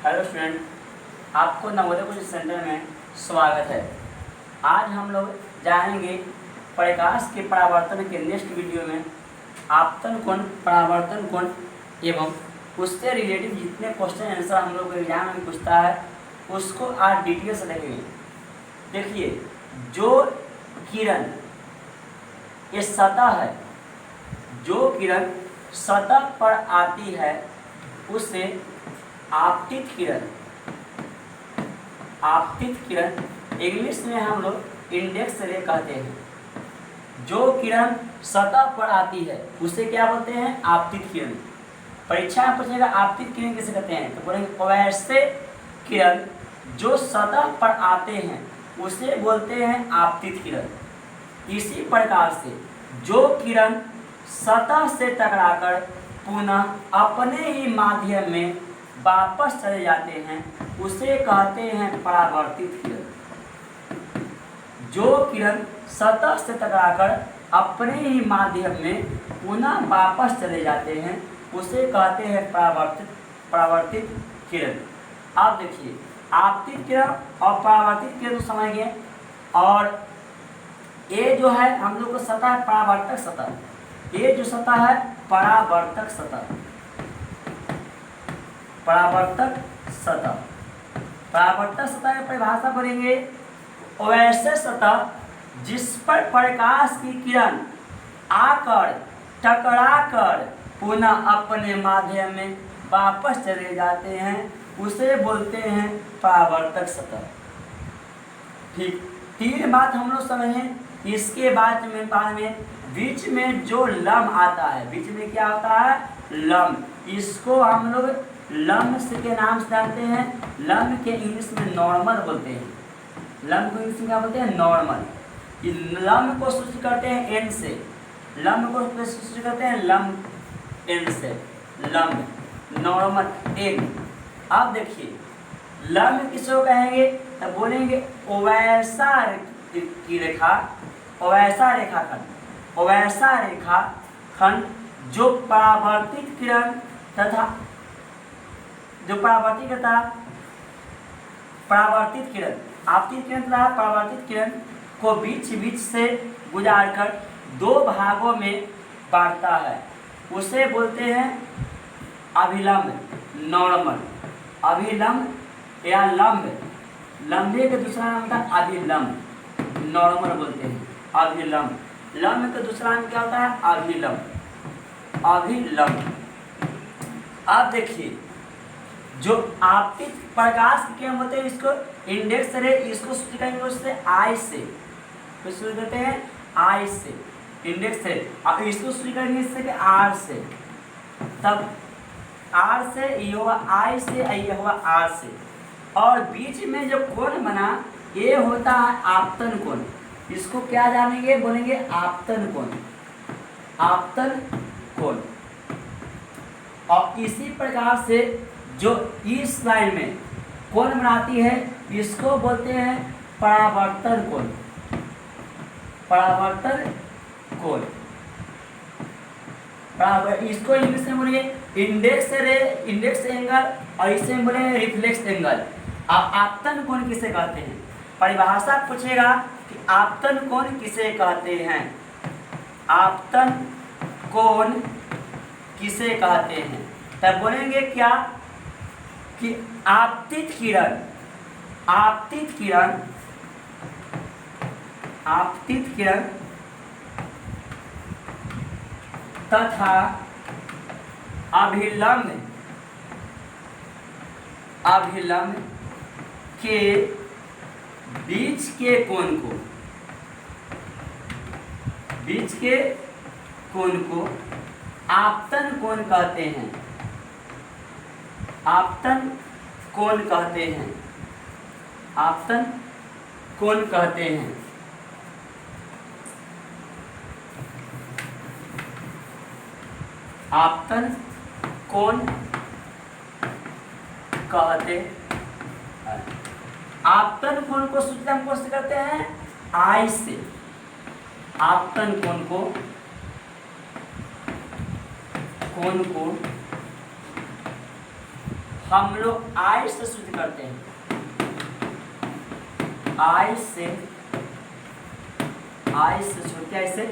Hello student, आपको Navodaya coaching centre में स्वागत है। आज हम लोग जानेंगे प्रकाश के परावर्तन के नेक्स्ट वीडियो में आपतन कोण, परावर्तन कोण एवं उससे रिलेटेड जितने क्वेश्चन आंसर हम लोग एग्जाम में पूछता है उसको आज डिटेल से देखेंगे। देखिए, जो किरण ये सतह है, जो किरण सतह पर आती है उसे आपतित किरण इंग्लिश में हम लोग इंडेक्स रे कहते हैं। जो किरण सतह पर आती है उसे क्या बोलते हैं? आपतित किरण। परीक्षा में पूछेगा आपतित किरण किसे कहते हैं, तो बोलेंगे वैसे किरण जो सतह पर आते हैं उसे बोलते हैं आपतित किरण। इसी प्रकार से जो किरण सतह से टकराकर पुनः अपने ही माध्यम में वापस चले जाते हैं उसे कहते हैं परावर्तित किरण। जो किरण सतह से टकराकर अपने ही माध्यम में पुनः वापस चले जाते हैं उसे कहते हैं परावर्तित किरण। आप देखिए, आपतित किरण और परावर्तित किरण तो समझ गए। और ये जो है हम लोग को सतह है परावर्तक सतह, ये जो सतह है परावर्तक सतह। परावर्तक सतह की परिभाषा करेंगे, वैसे सतह जिस पर प्रकाश की किरण आकर टकराकर पुनः अपने माध्यम में वापस चले जाते हैं उसे बोलते हैं परावर्तक सतह। ठीक, तीन बात हम लोग समझें। इसके बाद में बीच में जो लम्ब आता है, बीच में क्या होता है? लम्ब। इसको हम लोग लम्ब के नाम से जानते हैं। लम्ब के इंग्लिश में नॉर्मल बोलते हैं। लम्ब को इंग्लिश में क्या बोलते हैं? नॉर्मल। लम्ब को सूचित करते हैं एन से, लम्ब को सूचित करते हैं लम्ब एन से, लम्ब नॉर्मल एन। अब देखिए, लम्ब किसको कहेंगे? तो बोलेंगे वैसा की रेखा, वैसा रेखाखंड, वैसा रेखाखंड जो परावर्तित किरण तथा परावर्तित किरण, आपतित किरण तथा परावर्तित किरण को बीच से गुजारकर दो भागों में बांटता है उसे बोलते हैं अभिलंब, नॉर्मल। अभिलंब या लंब, लंबे का दूसरा नाम होता है अभिलंब, नॉर्मल बोलते हैं अभिलंब। लंब का दूसरा नाम क्या होता है? अभिलंब, अभिलंब। अब देखिए, जो आपतित प्रकाश की किरण होते हैं इसको इंडेक्स रे, इसको सूचित करेंगे उससे आई से, तो सूचित करते हैं आई से, इंडेक्स रे। अब इसको सूचित करेंगे इससे कि आर से, तब आर से ये होगा आई से, ये होगा आर से। और बीच में जो कोण बना ये होता है आपतन कोण। इसको क्या जानेंगे? बोलेंगे आपतन कोण, आपतन कोण। और इसी प्रकार से जो इस लाइन में कोण बनाती है इसको बोलते हैं परावर्तन कोण, परावर्तन कोण। इसको इंग्लिश में बोलेंगे इंडेक्स रे, इंडेक्स एंगल, और इसे बोलेंगे रिफ्लेक्स एंगल। अब आपतन कोण किसे कहते हैं? परिभाषा पूछेगा कि आपतन कोण किसे कहते हैं, आपतन कोण किसे कहते हैं, तब बोलेंगे क्या कि आपतित किरण, आपतित किरण, आपतित किरण तथा अभिलंब, अभिलंब के बीच के कोण को, बीच के कोण को आपतन कोण कहते हैं, आपतन कोण कहते हैं, आपतन कोण कहते हैं। आपतन कोण कहते हैं। आपतन कोण को सूचित हम कौन से करते हैं? आई से। आपतन कोण को हम लोग आई से सूचित करते हैं, आई से कैसे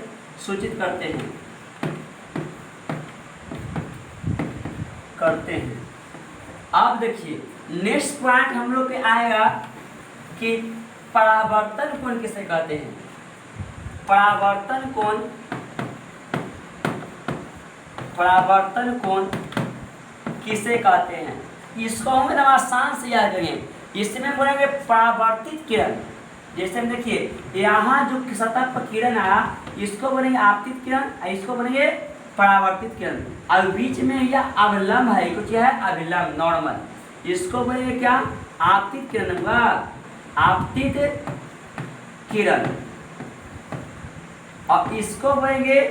सूचित करते हैं। अब देखिए नेक्स्ट पॉइंट हम लोग के आएगा कि परावर्तन कोण किसे कहते हैं। परावर्तन कोण किसे कहते हैं, इसको हम एकदम आसान से याद करेंगे। इसमें बोलेंगे परावर्तित किरण। जैसे हम देखिए यहाँ जो सतह पर किरण आया इसको बोलेंगे आपतित किरण, इसको बोलेंगे परावर्तित किरण। और बीच में यह अभिलंब है, कुछ है अभिलंब नॉर्मल, इसको बोलेंगे क्या, आपतित किरण हुआ, आपतित किरण। और इसको बोलेंगे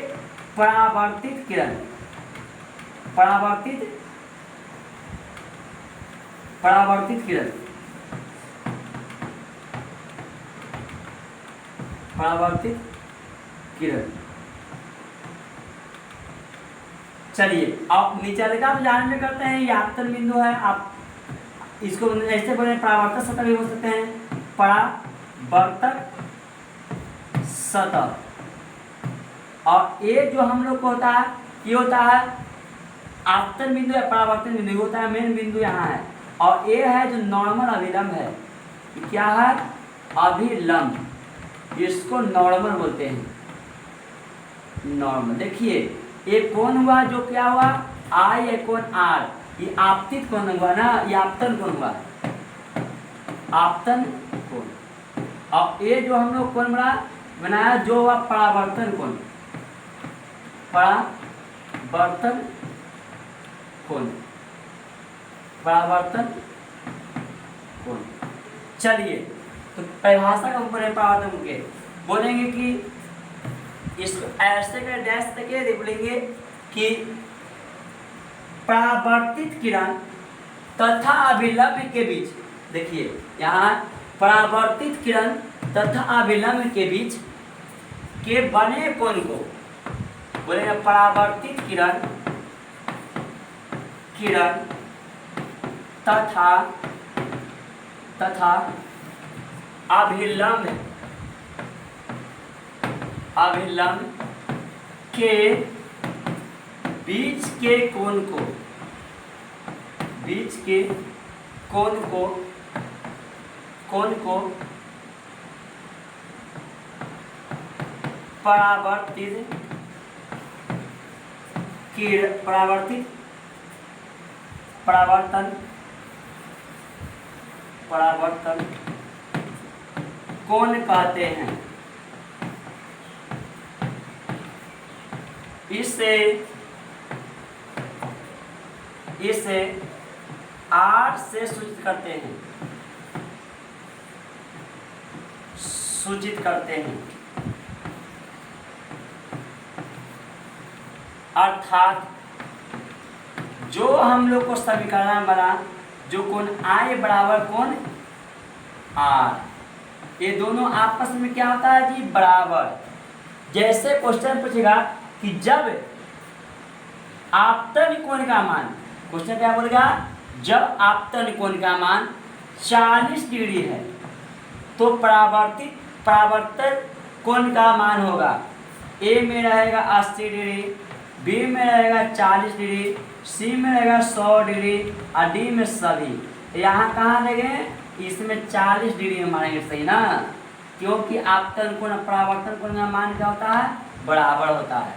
परावर्तित किरण, परावर्तित किरण, परावर्तित किरण। चलिए अब नीचे लिखा आप जान में करते हैं, ये आपतन बिंदु है, आप इसको ऐसे बोले परावर्तक सतह भी हो सकते हैं, परावर्तक सतह। और ये जो हम लोग को होता है ये होता है आपतन बिंदु या परावर्तन बिंदु होता है, मेन बिंदु यहाँ है। और ये है जो नॉर्मल अभिलंब है, क्या है अभिलंब, इसको नॉर्मल बोलते हैं, नॉर्मल। देखिए ये कोण हुआ जो क्या हुआ आई, ये कोण आर, ये आपतित कोण हुआ ना, ये आपतन कोण हुआ, आपतन कोण। और ये जो हम लोग कोण बनाया जो हुआ परावर्तन कोण, परावर्तन कोण, परावर्तन कोण। चलिए तो परिभाषा का ऊपर है परावर्तन के, बोलेंगे कि इसको ऐसे कर डैश तक बोलेंगे कि परावर्तित किरण तथा अभिलंब के बीच, देखिए यहाँ परावर्तित किरण तथा अभिलंब के बीच के बने कोण को बोलेंगे परावर्तित किरण तथा अभिलंब के बीच के कोण को परावर्तन कोण कहते हैं। इसे आर से सूचित करते हैं, अर्थात जो हम लोग को समीकरण बना जो कोण आई बराबर कोण आर, ये दोनों आपस में क्या होता है जी बराबर। जैसे क्वेश्चन पूछेगा कि जब आपतन कोण का मान, क्वेश्चन क्या बोलेगा, जब आपतन कोण का मान 40 डिग्री है तो परावर्तन कोण का मान होगा, ए में रहेगा 80 डिग्री, बी में रहेगा 40 डिग्री, सी में रहेगा 100 डिग्री और डी में सभी। यहाँ कहाँ लगे, इसमें 40 डिग्री में मानेंगे, सही ना, क्योंकि आपतन कोण परावर्तन कोण का मान क्या होता है बराबर होता है।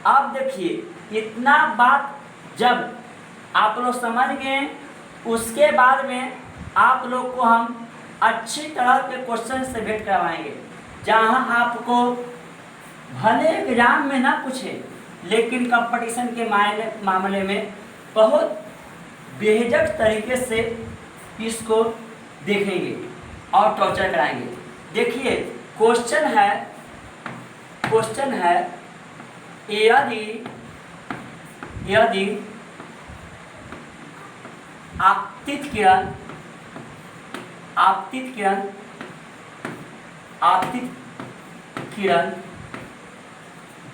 अब देखिए इतना बात जब आप लोग समझ गए, उसके बाद में आप लोग को हम अच्छी तरह के क्वेश्चन से भेंट करवाएंगे, जहाँ आपको भले एग्जाम में ना पूछे लेकिन कंपटीशन के मामले में बहुत बेझिझक तरीके से इसको देखेंगे और टॉर्चर कराएंगे। देखिए क्वेश्चन है यदि आपतित किरण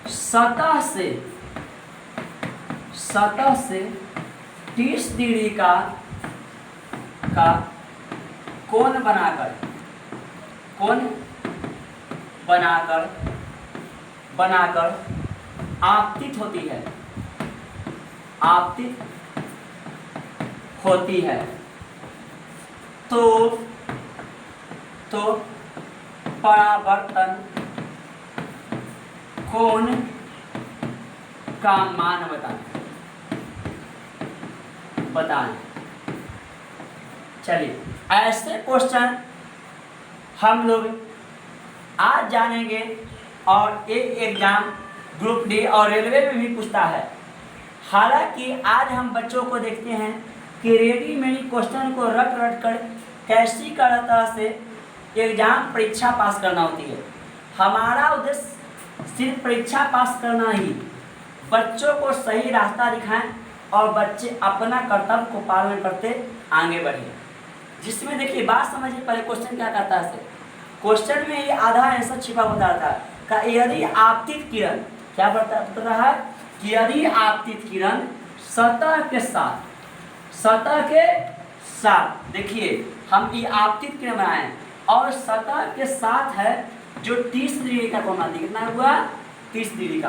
सतह से 30 डिग्री का का कोण बनाकर आपतित होती है तो परावर्तन कोण का मान बताएं। चलिए, ऐसे क्वेश्चन हम लोग आज जानेंगे और एक एग्जाम ग्रुप डी और रेलवे में भी पूछता है। हालांकि आज हम बच्चों को देखते हैं कि रेडीमेड क्वेश्चन को रट कर कैसी तरह से एग्जाम परीक्षा पास करना होती है। हमारा उद्देश्य सिर्फ परीक्षा पास करना ही, बच्चों को सही रास्ता दिखाएं और बच्चे अपना कर्तव्य को पालन करते आगे बढ़े। जिसमें देखिए, बात समझिए, पहले क्वेश्चन क्या कहता है। क्वेश्चन में ये आधा आंसर छिपा होता था का यदि आपतित किरण क्या बता रहा है कि यदि आपतित किरण सतह के साथ देखिए, हम ये आपतित किरण बनाए और सतह के साथ है जो 30 डिग्री का कोण आती है। कितना हुआ? 30 डिग्री का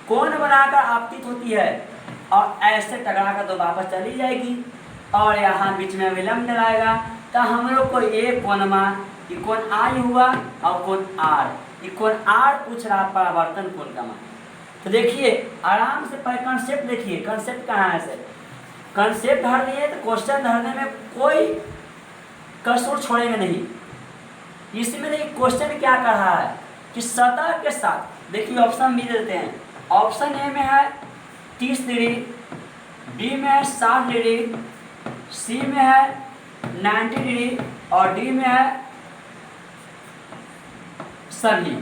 कोण बनाकर आपतित होती है और ऐसे टकरा कर तो वापस चली जाएगी और यहाँ बीच में विलंब लगाएगा। तो हम लोग को ये कोण आई हुआ और कोण आर, ये कोण आर पूछ रहा परावर्तन कोण का मान। तो देखिए आराम से पहले कंसेप्ट देखिए, कंसेप्ट कहाँ है से कंसेप्ट धर लिए तो क्वेश्चन धरने में कोई कसर छोड़ेंगे नहीं। इसमें देखिए क्वेश्चन क्या कर रहा है कि सतह के साथ, देखिए ऑप्शन बी देते हैं। ऑप्शन ए में है 30 डिग्री, बी में है 60 डिग्री, सी में है 90 डिग्री और डी में है सभी।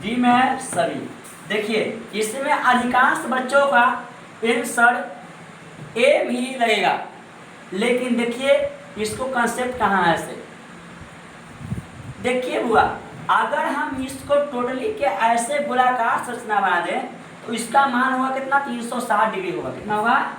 डी में है सभी। देखिए इसमें अधिकांश बच्चों का आंसर ए भी लगेगा, लेकिन देखिए इसको कंसेप्ट कहाँ है से देखिए बुआ, अगर हम इसको टोटली के ऐसे गोलाकार संरचना बना दें तो इसका मान होगा कितना? 360 डिग्री होगा। कितना होगा?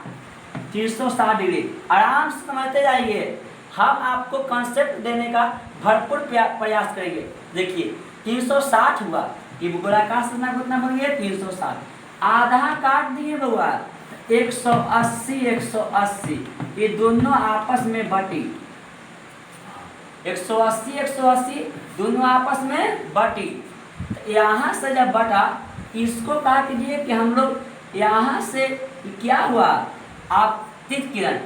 360 डिग्री। आराम से समझते जाइए, हम आपको कंसेप्ट देने का भरपूर प्रयास करेंगे। देखिए 360 हुआ, ये गोलाकार संरचना कितना बन गया? 360। आधा काट दिए बउआ, 180 180, ये दोनों आपस में बटी, 180 180 दोनों आपस में बटी। यहाँ से जब बटा, इसको कहा कीजिए कि हम लोग यहाँ से क्या हुआ? आपतित किरण,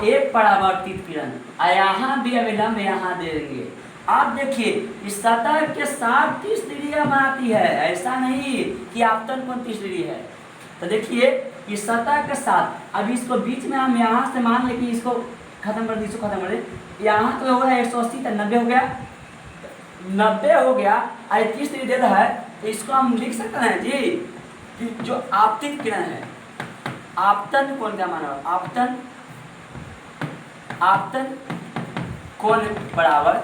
एक परावर्तित किरण, यहाँ भी अविलंब यहाँ दे देंगे। आप देखिए इस सतह के साथ 30 डिग्री बनाती है, ऐसा नहीं कि आपतन कोण 30 डिग्री है। तो देखिए इस सतह के साथ, अब इसको बीच में हम यहाँ से मान लें कि इसको खत्म कर दी, इसको खत्म कर दे। यहाँ तो होगा 180 तक 90 हो गया, 90 हो गया, 30 डिग्री दे रहा है, तो इसको हम लिख सकते हैं जी कि जो आपतित किरण है, आपतन कोण का मान होगा? आपतन कोण बराबर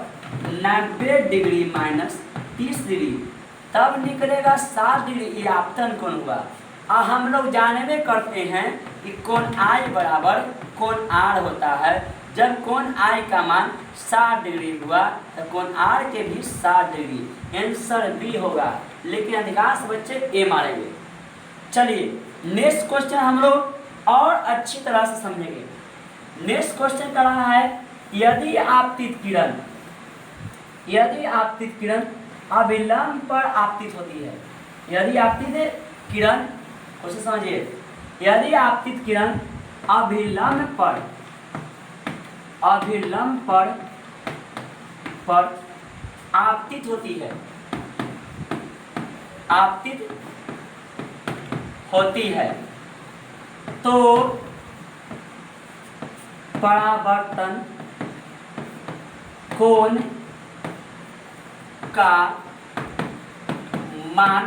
90 डिग्री माइनस 30 डिग्री, तब निकलेगा 60 डिग्री। ये आपतन कोण हुआ। और हम लोग जानबे करते हैं कि कोण आई बराबर कोण आर होता है। जब कोण आई का मान 60 डिग्री हुआ तो कोण आर के भी 60 डिग्री। आंसर बी होगा, लेकिन अधिकांश बच्चे ए मारेंगे। चलिए नेक्स्ट क्वेश्चन हम लोग और अच्छी तरह से समझेंगे। नेक्स्ट क्वेश्चन कर रहा है, यदि आपतित किरण अभिलंब पर आपतित होती है। यदि आपतित किरण, क्वेश्चन समझिए, यदि आपतित किरण अभिलंब पर आपतित होती है, तो परावर्तन कोण का मान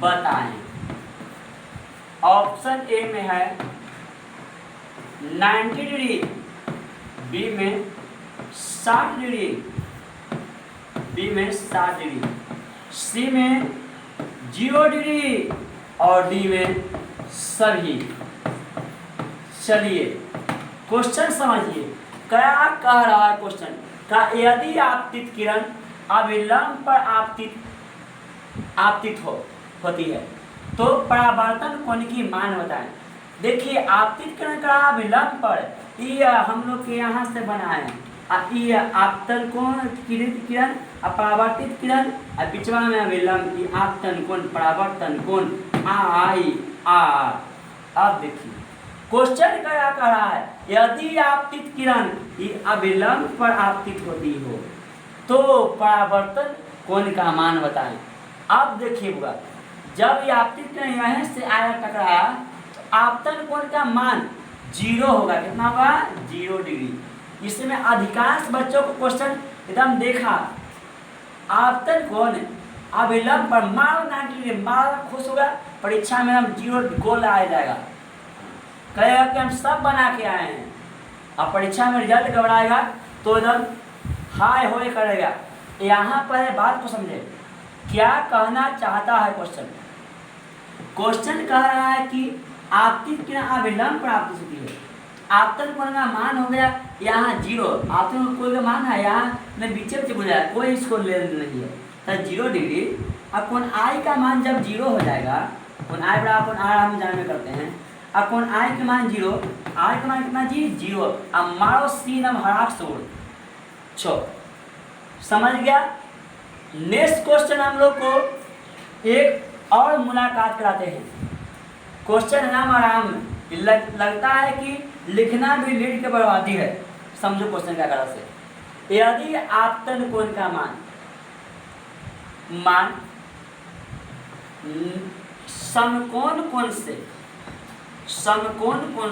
बताएं। ऑप्शन ए में है 90 डिग्री, बी में 60 डिग्री, सी में 0 डिग्री और डी में सभी। चलिए क्वेश्चन समझिए, क्या कह रहा है क्वेश्चन का, यदि आपतित किरण अविलंब पर आपतित होती है तो परावर्तन कोण की मान बताएं। देखिए आपतित किरण का अविलंब पर, ये हम लोग के यहाँ से बना है, ये आपतन कोण, किरित किरण, परावर्तित किरण, और पिछवा में अविलंब, ये आपतन कोण परावर्तन कोण आई आर। अब देखिए क्वेश्चन क्या कह रहा है, यदि आपतित किरण अविलंब पर आपतित होती हो तो परावर्तन कोण का मान बताएं। अब देखिएगा, जब ये आपतित किरण यहाँ से आया टकराया तो आपतन कोण का मान 0 होगा। कितना होगा? 0 डिग्री। इसमें अधिकांश बच्चों को क्वेश्चन एकदम देखा, आपतन कोण अविलंब पर मारो 90 डिग्री, मारो खुश होगा, परीक्षा में हम 0 गोल आ जाएगा, कहेगा कि हम सब बना के आए हैं, अब परीक्षा में रिजल्ट घबराएगा तो एकदम हाय होए करेगा। यहाँ पर बात को समझे, क्या कहना चाहता है क्वेश्चन। क्वेश्चन कह रहा है कि आपतित किरण अविलंब पर आपतित होती है, आपतन कोण का मान हो गया यहाँ 0, आपतन कोण का मान है यहाँ में बीचे बुझाया, कोई इसको ले नहीं है तो 0 डिग्री। अब कोण आई का मान जब 0 हो जाएगा, कोण आई बराबर कोण आर हम जानने करते हैं, अब कोण आई के मान 0, आई का मान कितना जी 0, अब मारो सीन अब हराक सोड़ छो। समझ गया। नेक्स्ट क्वेश्चन हम लोग को एक और मुलाकात कराते हैं। क्वेश्चन नाम आराम लगता है कि लिखना भी लीड के बर्बादी है। समझो क्वेश्चन क्या करा से, यदि आपतन कोण का मान समकोण कोण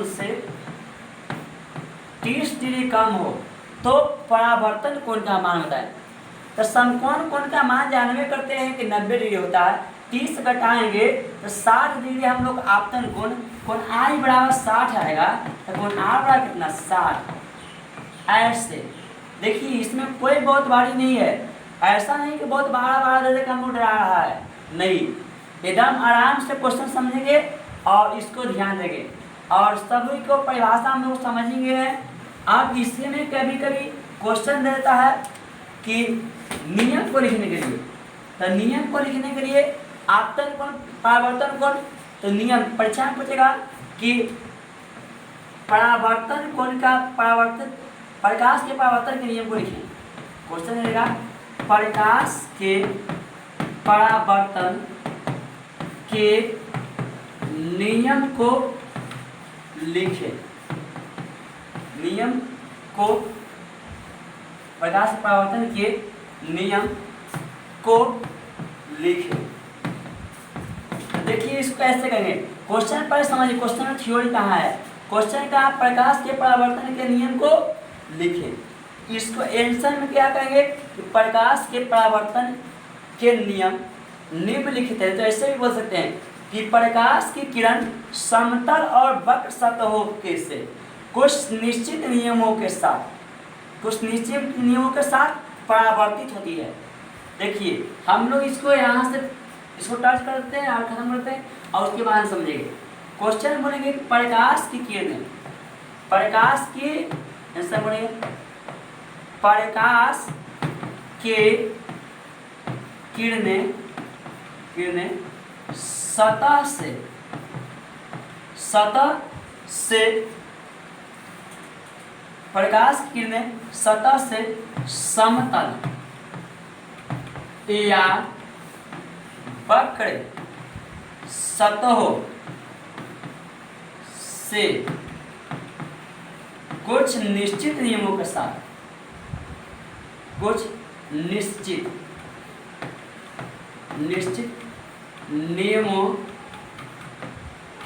से 30 डिग्री कम हो तो परावर्तन कोण का मान बताएं। तो समकोण कोण का मान जानवे करते हैं कि 90 डिग्री होता है, 30 घटाएंगे तो 60 डिग्री हम लोग आपतन कोण आई बराबर 60 आएगा, तो कोण आर बराबर कितना 60। ऐसे देखिए इसमें कोई बहुत भारी नहीं है, ऐसा नहीं कि बहुत बड़ा दे दे हम डरा रहा है, नहीं, एकदम आराम से क्वेश्चन समझेंगे और इसको ध्यान देंगे और सभी को परिभाषा हम लोग समझेंगे। अब इसमें कभी कभी क्वेश्चन देता है कि नियम को लिखने के लिए, तो नियम को लिखने के लिए आपतन कोण परावर्तन कोण, तो नियम परीक्षा में पूछेगा कि परावर्तन कोण का प्रकाश के परावर्तन के नियम को लिखें। क्वेश्चन रहेगा प्रकाश के परावर्तन के नियम को लिखें। नियम को, प्रकाश परावर्तन के नियम को लिखें। देखिए इसको कैसे करेंगे, क्वेश्चन पर समझिए, क्वेश्चन में थ्योरी कहाँ है। क्वेश्चन का प्रकाश के परावर्तन के नियम को लिखें। इसको आंसर में क्या कहेंगे कि प्रकाश के परावर्तन के नियम निम्नलिखित है। तो ऐसे भी बोल सकते हैं कि प्रकाश की किरण समतल और वक्र सतहों के से कुछ निश्चित नियमों के साथ परावर्तित होती है। देखिए हम लोग इसको यहाँ से इसको टच करते हैं और खत्म करते हैं और उसके बाद समझेंगे। क्वेश्चन बोलेंगे प्रकाश की किरणें, प्रकाश की आंसर बोलेंगे प्रकाश के किरणें सतह से प्रकाश की किरणें सतह से समतल या वक्र सतहों से कुछ निश्चित नियमों के साथ, कुछ निश्चित नियमों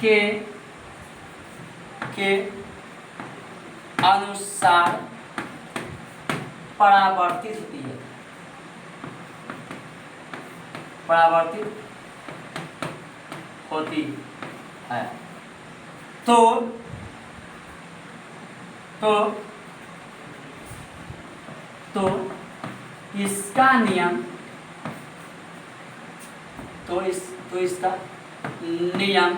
के अनुसार परावर्तित होती है, परावर्तित होती है। तो इसका नियम, इसका नियम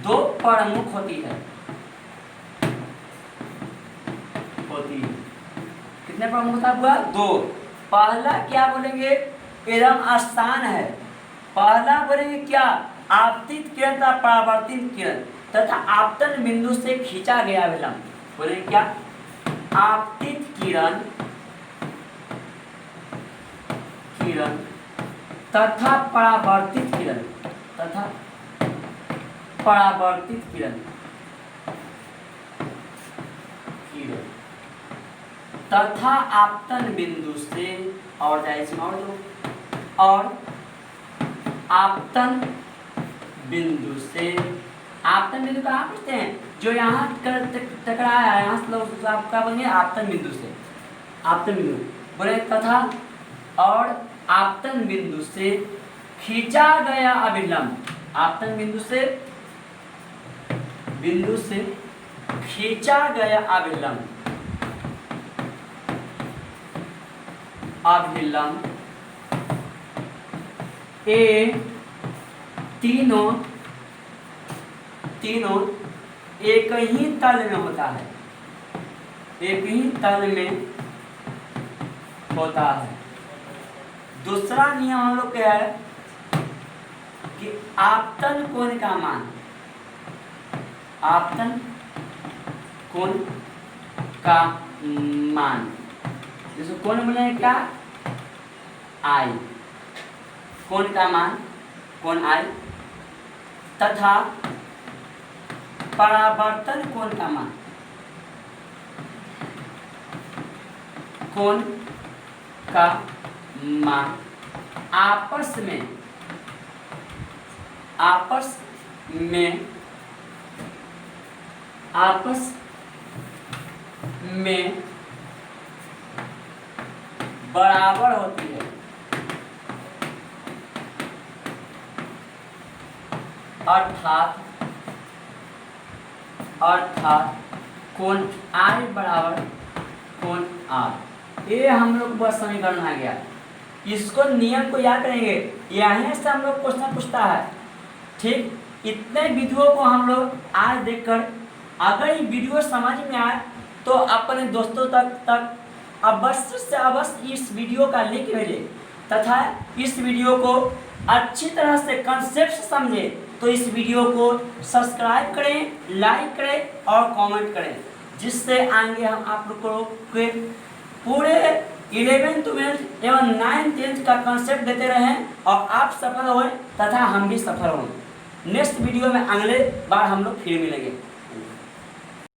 दो प्रमुख होती है। कितने प्रमुख होता हुआ? दो। पहला क्या बोलेंगे? एवं स्थान है। पहला बोलेंगे क्या? आपतित किरण तथा परावर्तित किरण तथा आपतन बिंदु से खींचा गया विलंब। बोलेंगे क्या? आपतित किरण तथा परावर्तित किरण तथा आपतन बिंदु से और आपतन बिंदु से। आपतन बिंदु कहाँ पूछते हैं? जो यहाँ टकराया है, यहाँ से आपका बनेंगे आपतन बिंदु से। आपतन बिंदु बोले तथा और आपतन बिंदु से खींचा गया अभिलंब। आपतन बिंदु से खींचा गया अभिलंब ये तीनों एक ही तल में होता है। एक ही तल में होता है। दूसरा नियम हम लोग क्या है कि आपतन कोण का मान, आपतन कोण का मान, जैसे कोण बोले क्या? आई। कोण का मान कोण आई तथा परावर्तन कोण का मान, कोण का मान आपस में बराबर होती है। अर्थात कोण आई बराबर कोण आर। ये हम लोग बस समीकरण आ गया। इसको नियम को याद करेंगे, यहाँ से हम लोग क्वेश्चन पूछता है। ठीक, इतने वीडियो को हम लोग आज देखकर अगर ये वीडियो समझ में आए तो अपने दोस्तों तक अवश्य से अवश्य इस वीडियो का लिंक भेजें तथा इस वीडियो को अच्छी तरह से कंसेप्ट समझें। तो इस वीडियो को सब्सक्राइब करें, लाइक करें और कमेंट करें, जिससे आगे हम आप लोगों को पूरे 11th 12th एवं 9th 10th का कंसेप्ट देते रहें और आप सफल हों तथा हम भी सफल हों। नेक्स्ट वीडियो में अगले बार हम लोग फिर मिलेंगे।